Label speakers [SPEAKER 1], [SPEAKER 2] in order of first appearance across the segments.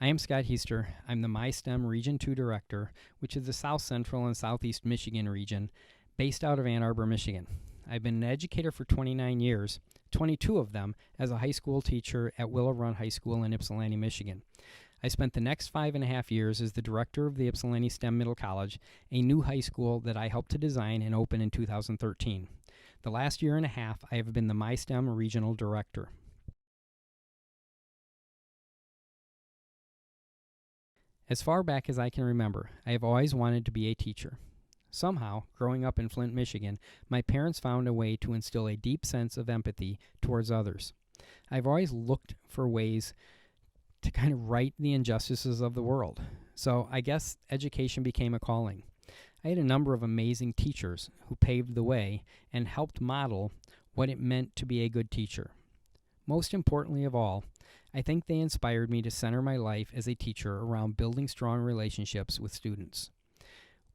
[SPEAKER 1] I am Scott Heister. I'm the MySTEM Region 2 Director, which is the South Central and Southeast Michigan region, based out of Ann Arbor, Michigan. I've been an educator for 29 years, 22 of them as a high school teacher at Willow Run High School in Ypsilanti, Michigan. I spent the next 5.5 years as the director of the Ypsilanti STEM Middle College, a new high school that I helped to design and open in 2013. The last year and a half, I have been the MySTEM Regional Director. As far back as I can remember, I have always wanted to be a teacher. Somehow, growing up in Flint, Michigan, my parents found a way to instill a deep sense of empathy towards others. I've always looked for ways to kind of right the injustices of the world. So I guess education became a calling. I had a number of amazing teachers who paved the way and helped model what it meant to be a good teacher. Most importantly of all, I think they inspired me to center my life as a teacher around building strong relationships with students.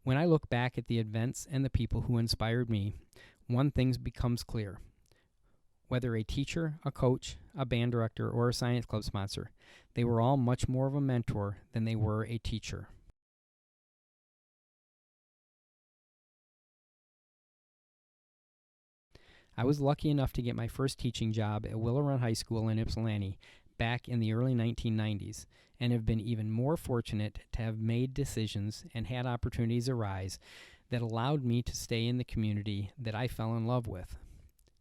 [SPEAKER 1] When I look back at the events and the people who inspired me, one thing becomes clear. Whether a teacher, a coach, a band director, or a science club sponsor, they were all much more of a mentor than they were a teacher. I was lucky enough to get my first teaching job at Willow Run High School in Ypsilanti back in the early 1990s, and have been even more fortunate to have made decisions and had opportunities arise that allowed me to stay in the community that I fell in love with.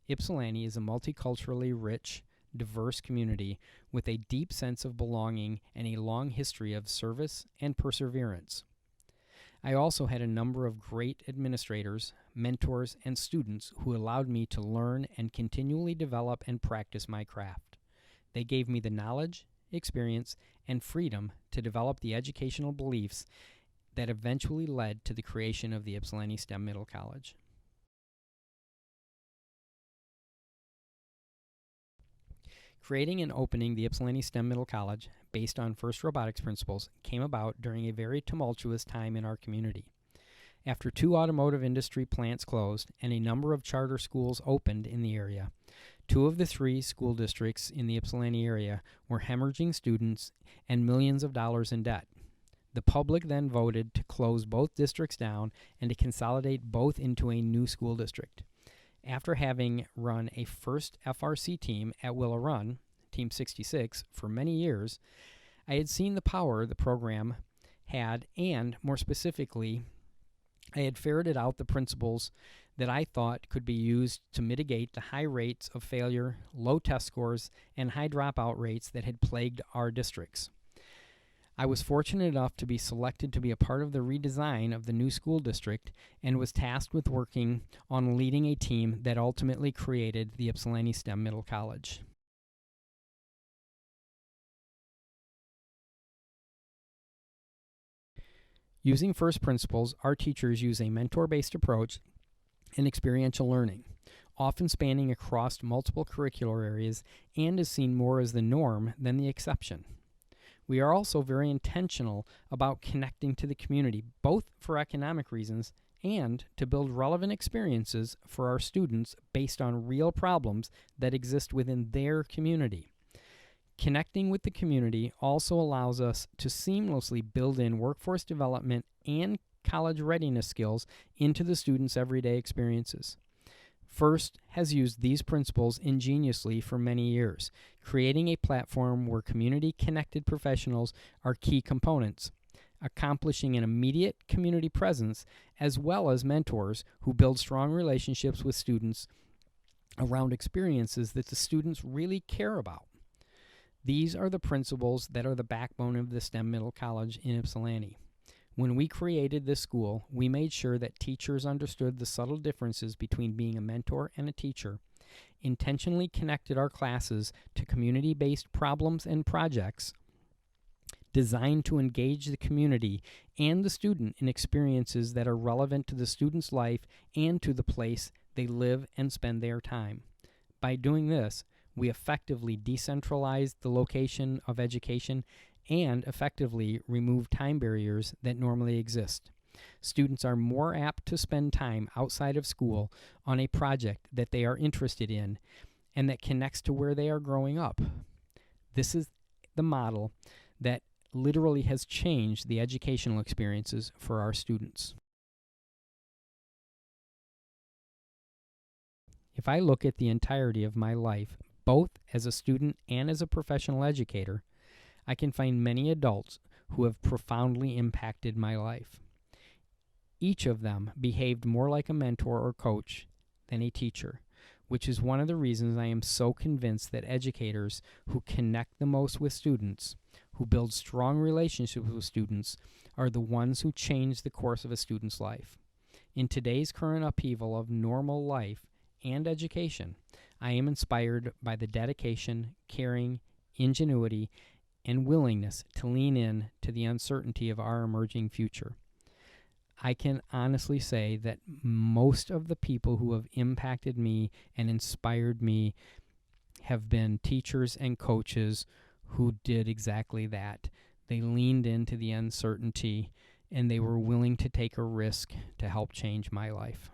[SPEAKER 1] Ypsilanti is a multiculturally rich, diverse community with a deep sense of belonging and a long history of service and perseverance. I also had a number of great administrators, mentors, and students who allowed me to learn and continually develop and practice my craft. They gave me the knowledge, experience, and freedom to develop the educational beliefs that eventually led to the creation of the Ypsilanti STEM Middle College. Creating and opening the Ypsilanti STEM Middle College, based on FIRST robotics principles, came about during a very tumultuous time in our community. After 2 automotive industry plants closed and a number of charter schools opened in the area, 2 of the 3 school districts in the Ypsilanti area were hemorrhaging students and millions of dollars in debt. The public then voted to close both districts down and to consolidate both into a new school district. After having run a first FRC team at Willow Run, Team 66, for many years, I had seen the power the program had, and more specifically, I had ferreted out the principles that I thought could be used to mitigate the high rates of failure, low test scores, and high dropout rates that had plagued our districts. I was fortunate enough to be selected to be a part of the redesign of the new school district and was tasked with working on leading a team that ultimately created the Ypsilanti STEM Middle College. Using FIRST principles, our teachers use a mentor-based approach and experiential learning, often spanning across multiple curricular areas, and is seen more as the norm than the exception. We are also very intentional about connecting to the community, both for economic reasons and to build relevant experiences for our students based on real problems that exist within their community. Connecting with the community also allows us to seamlessly build in workforce development and college readiness skills into the students' everyday experiences. FIRST has used these principles ingeniously for many years, creating a platform where community-connected professionals are key components, accomplishing an immediate community presence, as well as mentors who build strong relationships with students around experiences that the students really care about. These are the principles that are the backbone of the STEM Middle College in Ypsilanti. When we created this school, we made sure that teachers understood the subtle differences between being a mentor and a teacher, intentionally connected our classes to community-based problems and projects designed to engage the community and the student in experiences that are relevant to the student's life and to the place they live and spend their time. By doing this, we effectively decentralized the location of education and effectively remove time barriers that normally exist. Students are more apt to spend time outside of school on a project that they are interested in and that connects to where they are growing up. This is the model that literally has changed the educational experiences for our students. If I look at the entirety of my life, both as a student and as a professional educator, I can find many adults who have profoundly impacted my life. Each of them behaved more like a mentor or coach than a teacher, which is one of the reasons I am so convinced that educators who connect the most with students, who build strong relationships with students, are the ones who change the course of a student's life. In today's current upheaval of normal life and education, I am inspired by the dedication, caring, ingenuity, and willingness to lean in to the uncertainty of our emerging future. I can honestly say that most of the people who have impacted me and inspired me have been teachers and coaches who did exactly that. They leaned into the uncertainty and they were willing to take a risk to help change my life.